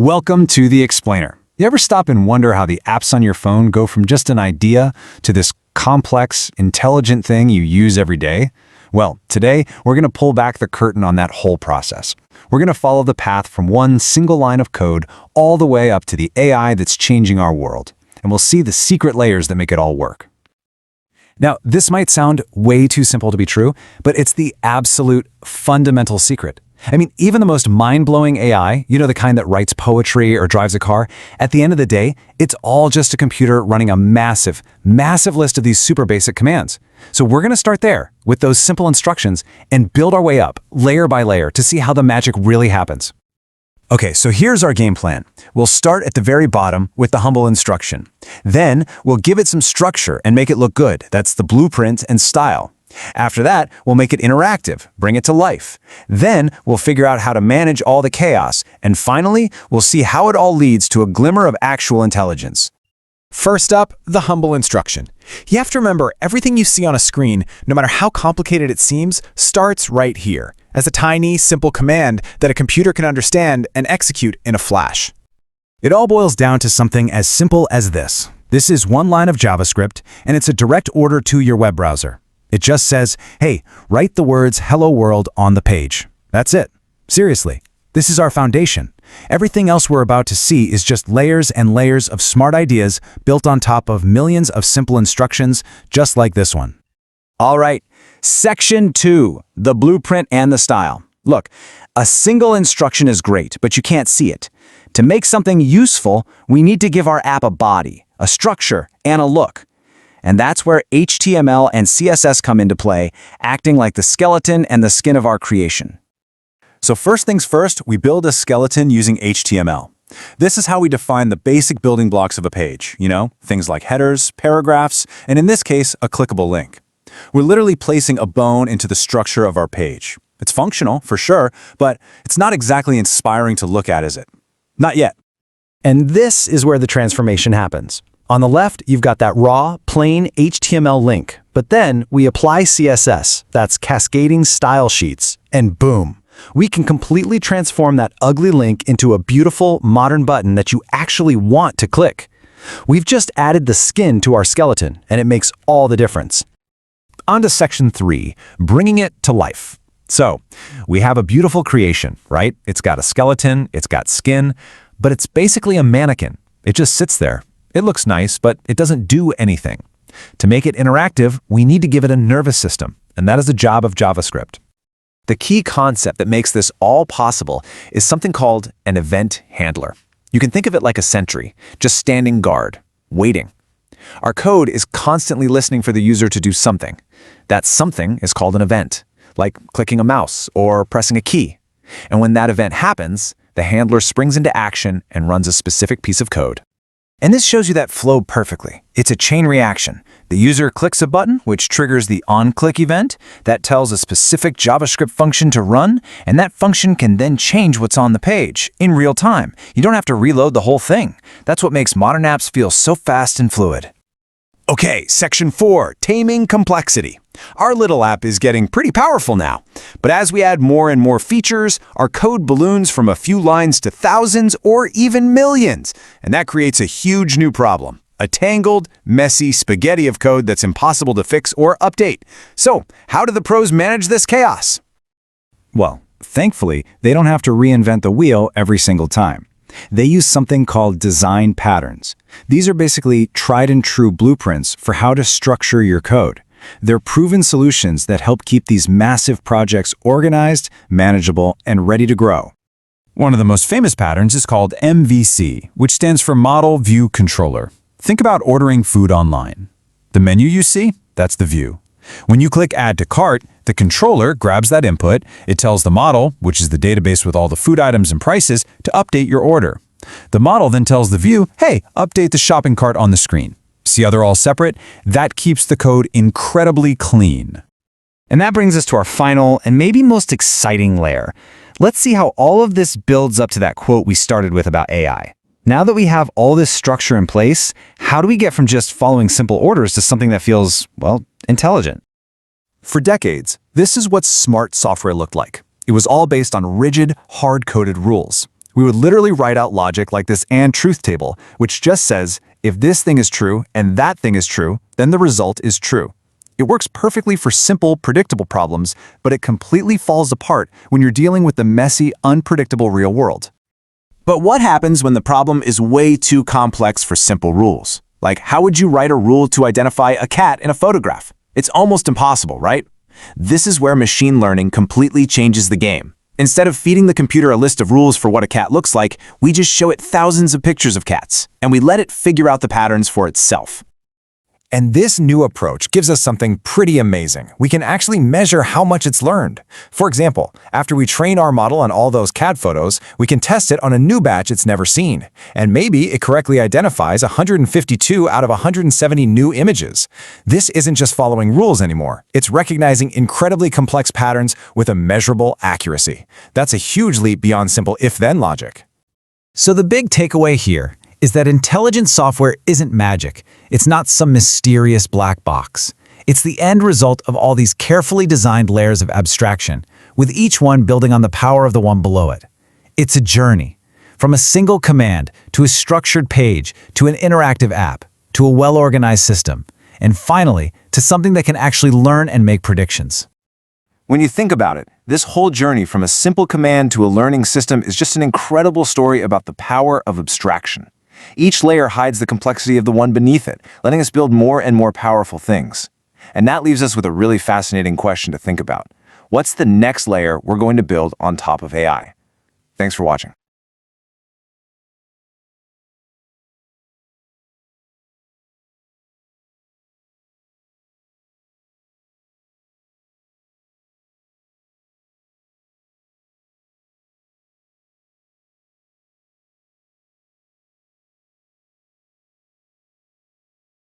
Welcome to The Explainer. You ever stop and wonder how the apps on your phone go from just an idea to this complex, intelligent thing you use every day? Well, today we're going to pull back the curtain on that whole process. We're going to follow the path from one single line of code all the way up to the AI that's changing our world. And we'll see the secret layers that make it all work. Now, this might sound way too simple to be true, but it's the absolute fundamental secret. I mean, even the most mind-blowing AI, the kind that writes poetry or drives a car, at the end of the day, it's all just a computer running a massive, massive list of these super basic commands. So we're going to start there with those simple instructions and build our way up, layer by layer, to see how the magic really happens. Okay, so here's our game plan. We'll start at the very bottom with the humble instruction. Then we'll give it some structure and make it look good. That's the blueprint and style. After that, we'll make it interactive, bring it to life. Then we'll figure out how to manage all the chaos. And finally, we'll see how it all leads to a glimmer of actual intelligence. First up, the humble instruction. You have to remember, everything you see on a screen, no matter how complicated it seems, starts right here, as a tiny, simple command that a computer can understand and execute in a flash. It all boils down to something as simple as this. This is one line of JavaScript, and it's a direct order to your web browser. It just says, hey, write the words "Hello World" on the page. That's it. Seriously, this is our foundation. Everything else we're about to see is just layers and layers of smart ideas built on top of millions of simple instructions, just like this one. All right, Section 2, the blueprint and the style. Look, a single instruction is great, but you can't see it. To make something useful, we need to give our app a body, a structure, and a look. And that's where HTML and CSS come into play, acting like the skeleton and the skin of our creation. So first things first, we build a skeleton using HTML. This is how we define the basic building blocks of a page, things like headers, paragraphs, and in this case, a clickable link. We're literally placing a bone into the structure of our page. It's functional, for sure, but it's not exactly inspiring to look at, is it? Not yet. And this is where the transformation happens. On the left, you've got that raw, plain HTML link, but then we apply CSS, that's cascading style sheets, and boom, we can completely transform that ugly link into a beautiful, modern button that you actually want to click. We've just added the skin to our skeleton, and it makes all the difference. On to Section 3, bringing it to life. So, we have a beautiful creation, right? It's got a skeleton, it's got skin, but it's basically a mannequin. It just sits there. It looks nice, but it doesn't do anything. To make it interactive, we need to give it a nervous system, and that is the job of JavaScript. The key concept that makes this all possible is something called an event handler. You can think of it like a sentry, just standing guard, waiting. Our code is constantly listening for the user to do something. That something is called an event, like clicking a mouse or pressing a key. And when that event happens, the handler springs into action and runs a specific piece of code. And this shows you that flow perfectly. It's a chain reaction. The user clicks a button, which triggers the onClick event. That tells a specific JavaScript function to run, and that function can then change what's on the page in real time. You don't have to reload the whole thing. That's what makes modern apps feel so fast and fluid. Okay, Section 4, taming complexity. Our little app is getting pretty powerful now. But as we add more and more features, our code balloons from a few lines to thousands or even millions. And that creates a huge new problem. A tangled, messy spaghetti of code that's impossible to fix or update. So, how do the pros manage this chaos? Well, thankfully, they don't have to reinvent the wheel every single time. They use something called design patterns. These are basically tried and true blueprints for how to structure your code. They're proven solutions that help keep these massive projects organized, manageable, and ready to grow. One of the most famous patterns is called MVC, which stands for Model View Controller. Think about ordering food online. The menu you see, that's the view. When you click Add to Cart, the controller grabs that input, it tells the model, which is the database with all the food items and prices, to update your order. The model then tells the view, hey, update the shopping cart on the screen. See how they're all separate? That keeps the code incredibly clean. And that brings us to our final and maybe most exciting layer. Let's see how all of this builds up to that quote we started with about AI. Now that we have all this structure in place, how do we get from just following simple orders to something that feels, intelligent? For decades, this is what smart software looked like. It was all based on rigid, hard-coded rules. We would literally write out logic like this and truth table, which just says, if this thing is true and that thing is true, then the result is true. It works perfectly for simple, predictable problems, but it completely falls apart when you're dealing with the messy, unpredictable real world. But what happens when the problem is way too complex for simple rules? Like, how would you write a rule to identify a cat in a photograph? It's almost impossible, right? This is where machine learning completely changes the game. Instead of feeding the computer a list of rules for what a cat looks like, we just show it thousands of pictures of cats, and we let it figure out the patterns for itself. And this new approach gives us something pretty amazing. We can actually measure how much it's learned. For example, after we train our model on all those cat photos, we can test it on a new batch it's never seen. And maybe it correctly identifies 152 out of 170 new images. This isn't just following rules anymore. It's recognizing incredibly complex patterns with a measurable accuracy. That's a huge leap beyond simple if-then logic. So the big takeaway here is that intelligent software isn't magic. It's not some mysterious black box. It's the end result of all these carefully designed layers of abstraction, with each one building on the power of the one below it. It's a journey, from a single command to a structured page to an interactive app to a well-organized system, and finally, to something that can actually learn and make predictions. When you think about it, this whole journey from a simple command to a learning system is just an incredible story about the power of abstraction. Each layer hides the complexity of the one beneath it, letting us build more and more powerful things. And that leaves us with a really fascinating question to think about. What's the next layer we're going to build on top of AI? Thanks for watching.